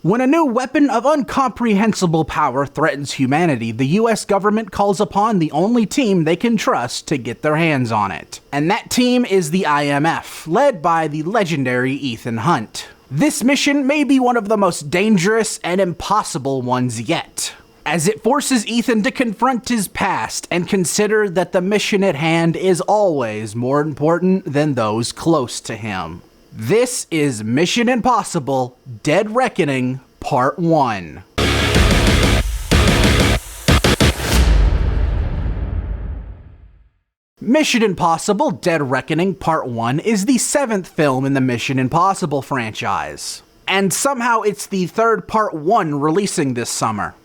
When a new weapon of incomprehensible power threatens humanity, the US government calls upon the only team they can trust to get their hands on it. And that team is the IMF, led by the legendary Ethan Hunt. This mission may be one of the most dangerous and impossible ones yet, as it forces Ethan to confront his past and consider that the mission at hand is always more important than those close to him. This is Mission Impossible: Dead Reckoning Part 1. Mission Impossible: Dead Reckoning Part 1 is the 7th film in the Mission Impossible franchise. And somehow it's the third Part 1 releasing this summer.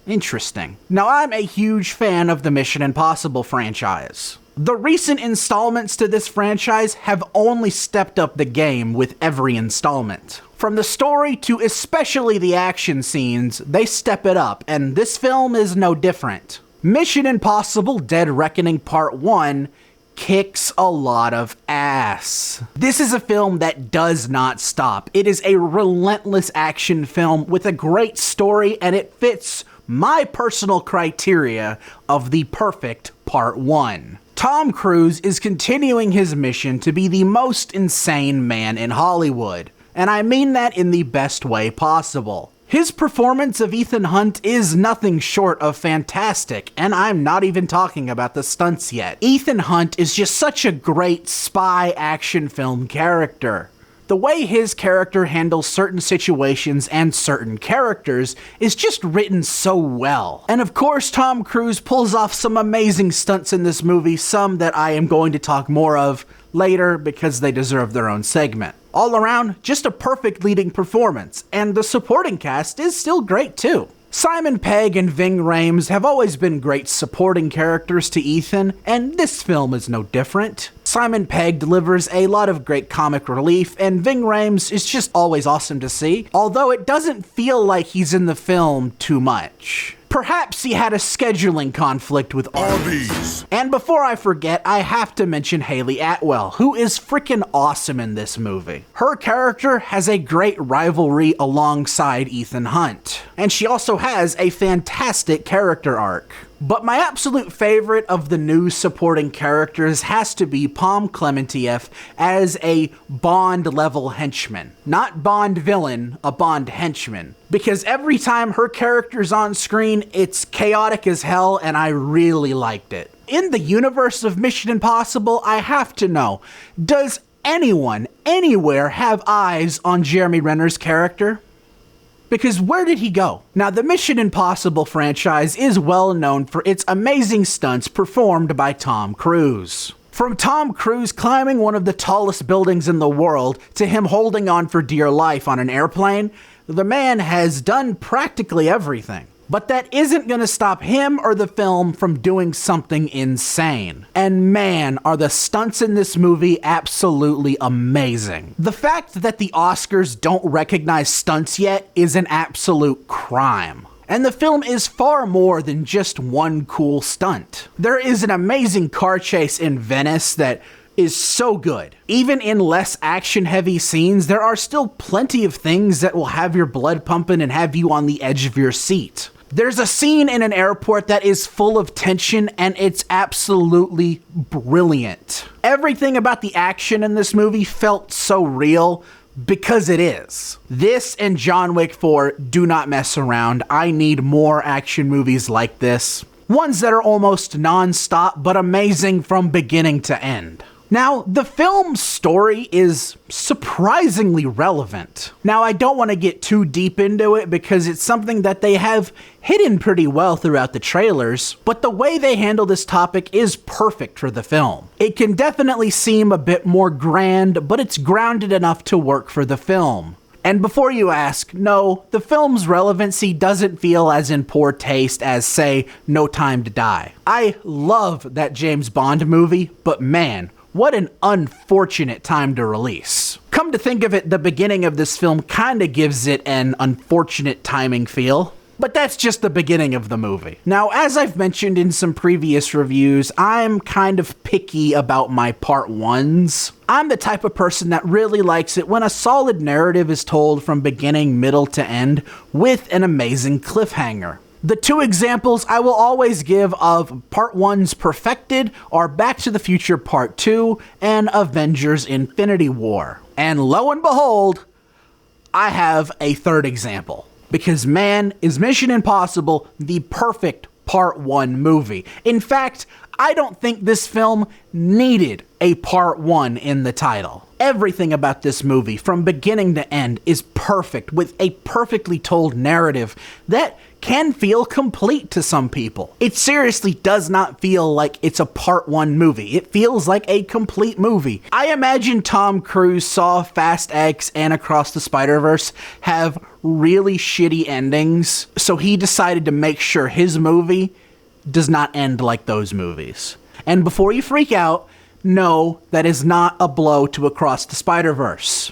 Interesting. Now, I'm a huge fan of the Mission Impossible franchise. The recent installments to this franchise have only stepped up the game with every installment. From the story to especially the action scenes, they step it up, and this film is no different. Mission Impossible: Dead Reckoning Part 1 kicks a lot of ass. This is a film that does not stop. It is a relentless action film with a great story, and it fits my personal criteria of the perfect Part 1. Tom Cruise is continuing his mission to be the most insane man in Hollywood, and I mean that in the best way possible. His performance of Ethan Hunt is nothing short of fantastic, and I'm not even talking about the stunts yet. Ethan Hunt is just such a great spy action film character. The way his character handles certain situations and certain characters is just written so well. And of course, Tom Cruise pulls off some amazing stunts in this movie, some that I am going to talk more of later because they deserve their own segment. All around, just a perfect leading performance, and the supporting cast is still great too. Simon Pegg and Ving Rhames have always been great supporting characters to Ethan, and this film is no different. Simon Pegg delivers a lot of great comic relief, and Ving Rhames is just always awesome to see, although it doesn't feel like he's in the film too much. Perhaps he had a scheduling conflict with Arby's. And before I forget, I have to mention Hayley Atwell, who is freaking awesome in this movie. Her character has a great rivalry alongside Ethan Hunt, and she also has a fantastic character arc. But my absolute favorite of the new supporting characters has to be Pom Klementieff as a Bond-level henchman. Not Bond villain, a Bond henchman. Because every time her character's on screen, it's chaotic as hell, and I really liked it. In the universe of Mission Impossible, I have to know, does anyone, anywhere, have eyes on Jeremy Renner's character? Because where did he go? Now, the Mission Impossible franchise is well known for its amazing stunts performed by Tom Cruise. From Tom Cruise climbing one of the tallest buildings in the world to him holding on for dear life on an airplane, the man has done practically everything. But that isn't going to stop him or the film from doing something insane. And man, are the stunts in this movie absolutely amazing. The fact that the Oscars don't recognize stunts yet is an absolute crime. And the film is far more than just one cool stunt. There is an amazing car chase in Venice that is so good. Even in less action-heavy scenes, there are still plenty of things that will have your blood pumping and have you on the edge of your seat. There's a scene in an airport that is full of tension, and it's absolutely brilliant. Everything about the action in this movie felt so real, because it is. This and John Wick 4 do not mess around. I need more action movies like this. Ones that are almost non-stop, but amazing from beginning to end. Now, the film's story is surprisingly relevant. Now, I don't want to get too deep into it because it's something that they have hidden pretty well throughout the trailers, but the way they handle this topic is perfect for the film. It can definitely seem a bit more grand, but it's grounded enough to work for the film. And before you ask, no, the film's relevancy doesn't feel as in poor taste as, say, No Time to Die. I love that James Bond movie, but man, what an unfortunate time to release. Come to think of it, the beginning of this film kinda gives it an unfortunate timing feel. But that's just the beginning of the movie. Now, as I've mentioned in some previous reviews, I'm kind of picky about my part ones. I'm the type of person that really likes it when a solid narrative is told from beginning, middle to end with an amazing cliffhanger. The two examples I will always give of Part 1's perfected are Back to the Future Part 2 and Avengers Infinity War. And lo and behold, I have a third example. Because man, is Mission Impossible the perfect Part 1 movie. In fact, I don't think this film needed a Part 1 in the title. Everything about this movie, from beginning to end, is perfect, with a perfectly told narrative that can feel complete to some people. It seriously does not feel like it's a Part 1 movie. It feels like a complete movie. I imagine Tom Cruise saw Fast X and Across the Spider-Verse have really shitty endings, so he decided to make sure his movie does not end like those movies. And before you freak out, no, that is not a blow to Across the Spider-Verse.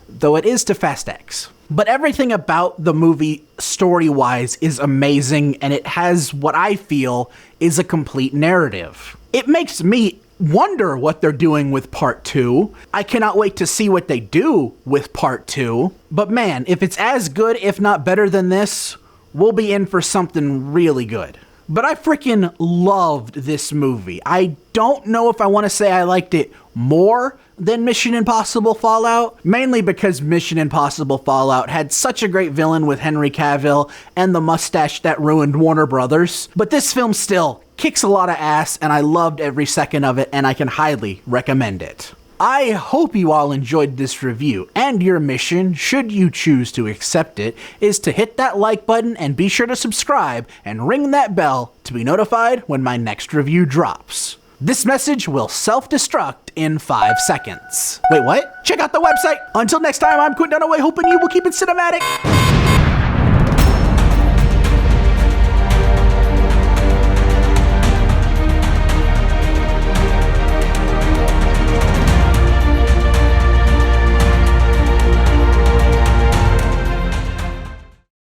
Though it is to Fast X. But everything about the movie, story-wise, is amazing, and it has what I feel is a complete narrative. It makes me wonder what they're doing with Part 2. I cannot wait to see what they do with Part 2. But man, if it's as good, if not better than this, we'll be in for something really good. But I freaking loved this movie. I don't know if I want to say I liked it more than Mission Impossible Fallout, mainly because Mission Impossible Fallout had such a great villain with Henry Cavill and the mustache that ruined Warner Brothers. But this film still kicks a lot of ass, and I loved every second of it, and I can highly recommend it. I hope you all enjoyed this review, and your mission, should you choose to accept it, is to hit that like button and be sure to subscribe and ring that bell to be notified when my next review drops. This message will self-destruct in 5 seconds. Wait, what? Check out the website! Until next time, I'm Quint Dunaway, hoping you will keep it cinematic.